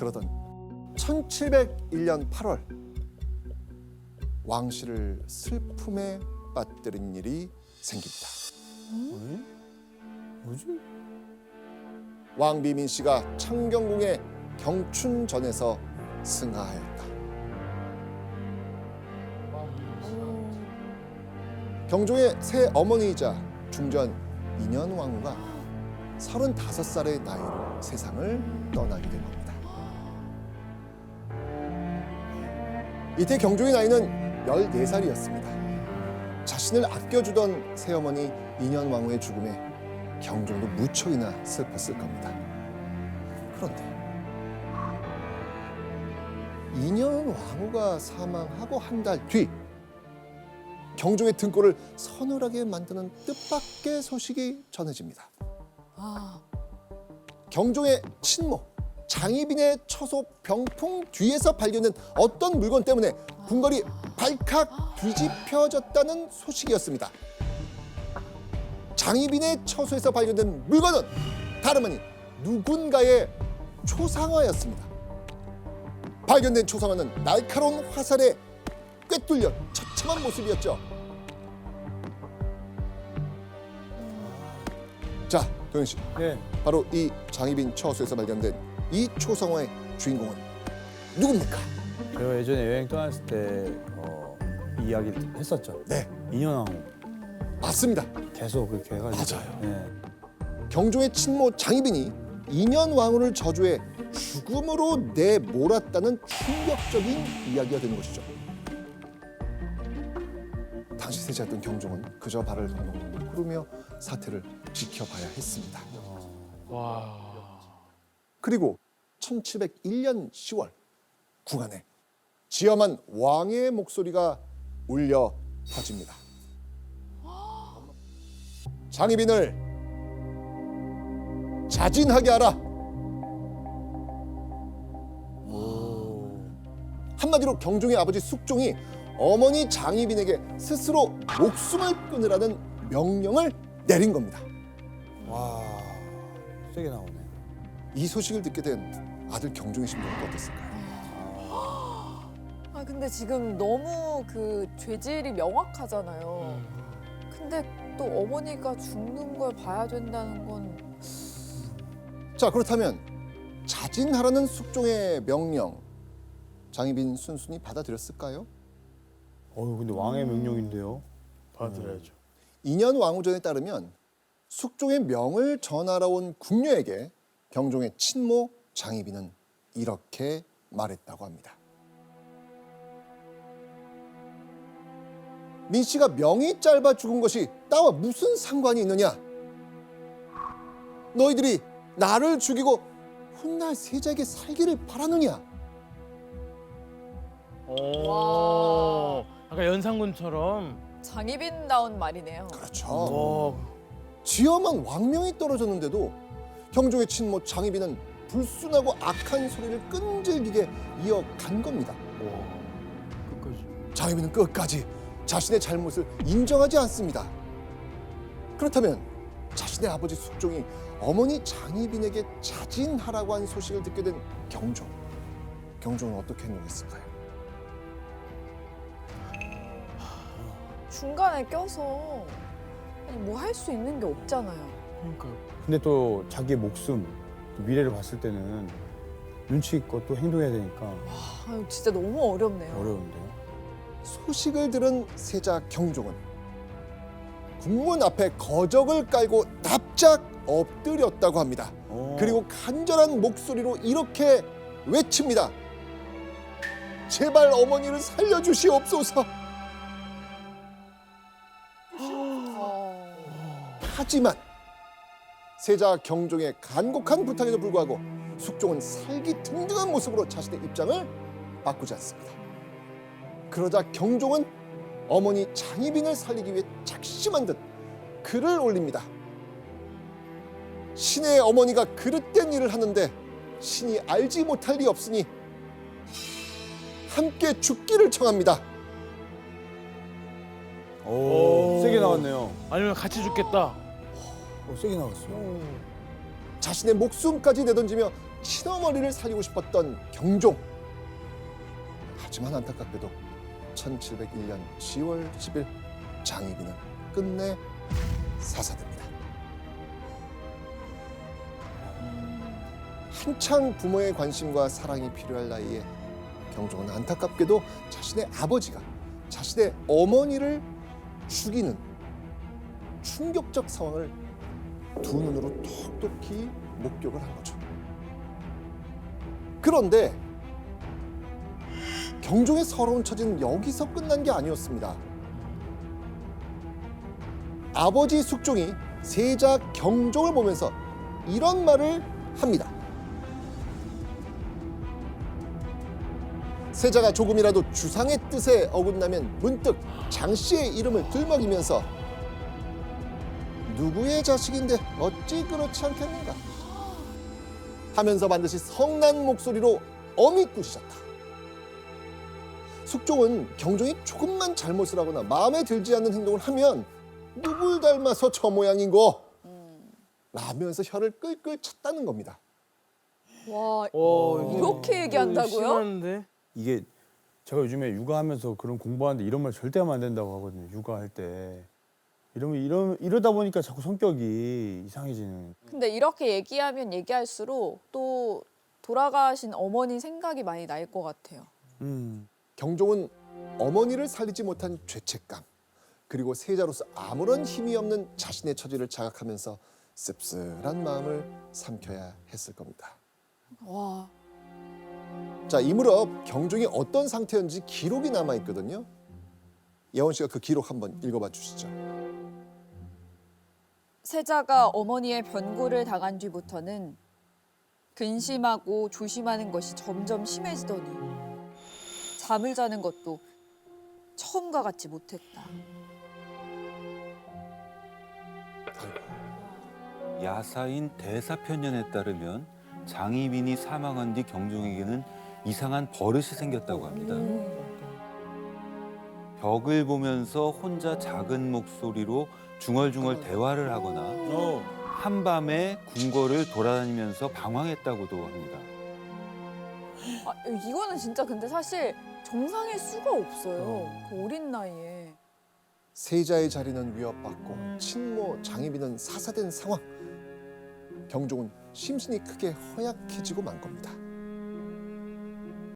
그러던 1701년 8월 왕실을 슬픔에 빠뜨린 일이 생깁니다. 뭐지? 왕 비민 씨가 창경궁의 경춘전에서 승하하였다. 경종의 새 어머니이자 중전 인현 왕후가 35살의 나이로 세상을 떠나게 된 겁니다. 이때 경종의 나이는 14살이었습니다. 자신을 아껴주던 새어머니 인현 왕후의 죽음에 경종도 무척이나 슬펐을 겁니다. 그런데 인현 왕후가 사망하고 한 달 뒤 경종의 등골을 서늘하게 만드는 뜻밖의 소식이 전해집니다. 경종의 친모 장희빈의 처소 병풍 뒤에서 발견된 어떤 물건 때문에 궁궐이 발칵 뒤집혀졌다는 소식이었습니다. 장희빈의 처소에서 발견된 물건은 다름 아닌 누군가의 초상화였습니다. 발견된 초상화는 날카로운 화살에 꿰뚫려 처참한 모습이었죠. 자, 도현 씨. 네. 바로 이 장희빈 처소에서 발견된 이 초상화의 주인공은 누굽니까? 제가 예전에 여행 떠났을 때 이 이야기를 했었죠. 네, 인현왕후 맞습니다. 계속 그렇게 해가지고. 맞아요. 네. 경종의 친모 장희빈이 인현 왕후를 저주해 죽음으로 내몰았다는 충격적인 이야기가 되는 것이죠. 당시 세자였던 경종은 그저 발을 동동 구르며 사태를 지켜봐야 했습니다. 와. 그리고 1701년 10월 궁안에 지엄한 왕의 목소리가 울려 퍼집니다. 장희빈을 자진하게 하라. 한마디로 경종의 아버지 숙종이 어머니 장희빈에게 스스로 목숨을 끊으라는 명령을 내린 겁니다. 와, 세게 나오네. 이 소식을 듣게 된 아들 경종의 심정은 어땠을까요? 아 근데 지금 너무 그 죄질이 명확하잖아요. 근데 또 어머니가 죽는 걸 봐야 된다는 건 자, 그렇다면 자진하라는 숙종의 명령 장희빈 순순히 받아들였을까요? 근데 왕의 명령인데요. 받아들여야죠. 인현 왕후전에 따르면 숙종의 명을 전하러 온 궁녀에게 경종의 친모 장희빈은 이렇게 말했다고 합니다. 민 씨가 명이 짧아 죽은 것이 나와 무슨 상관이 있느냐? 너희들이 나를 죽이고 훗날 세자에게 살기를 바라느냐? 오. 약간 연산군처럼. 장희빈다운 말이네요. 그렇죠. 오. 지엄한 왕명이 떨어졌는데도 경종의 친모 장희빈은 불순하고 악한 소리를 끈질기게 이어간 겁니다. 끝까지. 장희빈은 끝까지 자신의 잘못을 인정하지 않습니다. 그렇다면 자신의 아버지 숙종이 어머니 장희빈에게 자진하라고 한 소식을 듣게 된 경종은 어떻게 행동했을까요? 중간에 껴서 뭐 할 수 있는 게 없잖아요. 그러니까. 근데 또 자기의 목숨, 또 미래를 봤을 때는 눈치 있고 또 행동해야 되니까 아 진짜 너무 어렵네요. 어려운데요. 소식을 들은 세자 경종은 궁문 앞에 거적을 깔고 납작 엎드렸다고 합니다. 그리고 간절한 목소리로 이렇게 외칩니다. 제발 어머니를 살려주시옵소서. 하지만 세자 경종의 간곡한 부탁에도 불구하고 숙종은 살기등등한 모습으로 자신의 입장을 바꾸지 않습니다. 그러자 경종은 어머니 장희빈을 살리기 위해 작심한 듯 글을 올립니다. 신의 어머니가 그릇된 일을 하는데 신이 알지 못할 리 없으니 함께 죽기를 청합니다. 세게 나왔네요. 아니면 같이 죽겠다. 세게 나왔어요. 자신의 목숨까지 내던지며 친어머니를 살리고 싶었던 경종. 하지만 안타깝게도 1701년 10월 10일 장희빈은 끝내 사사됩니다. 한창 부모의 관심과 사랑이 필요할 나이에 경종은 안타깝게도 자신의 아버지가 자신의 어머니를 죽이는 충격적 상황을 두 눈으로 톡톡히 목격을 한 거죠. 그런데 경종의 서러운 처지는 여기서 끝난 게 아니었습니다. 아버지 숙종이 세자 경종을 보면서 이런 말을 합니다. 세자가 조금이라도 주상의 뜻에 어긋나면 문득 장 씨의 이름을 들먹이면서 누구의 자식인데 어찌 그렇지 않겠는가 하면서 반드시 성난 목소리로 엄히 꾸짖었다. 숙종은 경종이 조금만 잘못을 하거나 마음에 들지 않는 행동을 하면 누굴 닮아서 저 모양인고 라면서 혀를 끌끌 찼다는 겁니다. 와, 이거 이렇게 얘기한다고요? 심한데? 이게 제가 요즘에 육아하면서 그런 공부하는데 이런 말 절대 하면 안 된다고 하거든요. 육아할 때. 이러다 보니까 자꾸 성격이 이상해지는. 근데 이렇게 얘기하면 얘기할수록 또 돌아가신 어머니 생각이 많이 날 것 같아요. 경종은 어머니를 살리지 못한 죄책감 그리고 세자로서 아무런 힘이 없는 자신의 처지를 자각하면서 씁쓸한 마음을 삼켜야 했을 겁니다. 와, 자, 이 무렵 경종이 어떤 상태였는지 기록이 남아 있거든요. 예원 씨가 그 기록 한번 읽어봐 주시죠. 세자가 어머니의 변고를 당한 뒤부터는 근심하고 조심하는 것이 점점 심해지더니 잠을 자는 것도 처음과 같지 못했다. 야사인 대사편년에 따르면 장희빈이 사망한 뒤 경종에게는 이상한 버릇이 생겼다고 합니다. 벽을 보면서 혼자 작은 목소리로 중얼중얼 대화를 하거나 한밤에 궁궐을 돌아다니면서 방황했다고도 합니다. 아, 이거는 진짜 근데 사실 정상일 수가 없어요. 그 어린 나이에. 세자의 자리는 위협받고 친모 장희빈은 사사된 상황. 경종은 심신이 크게 허약해지고 만 겁니다.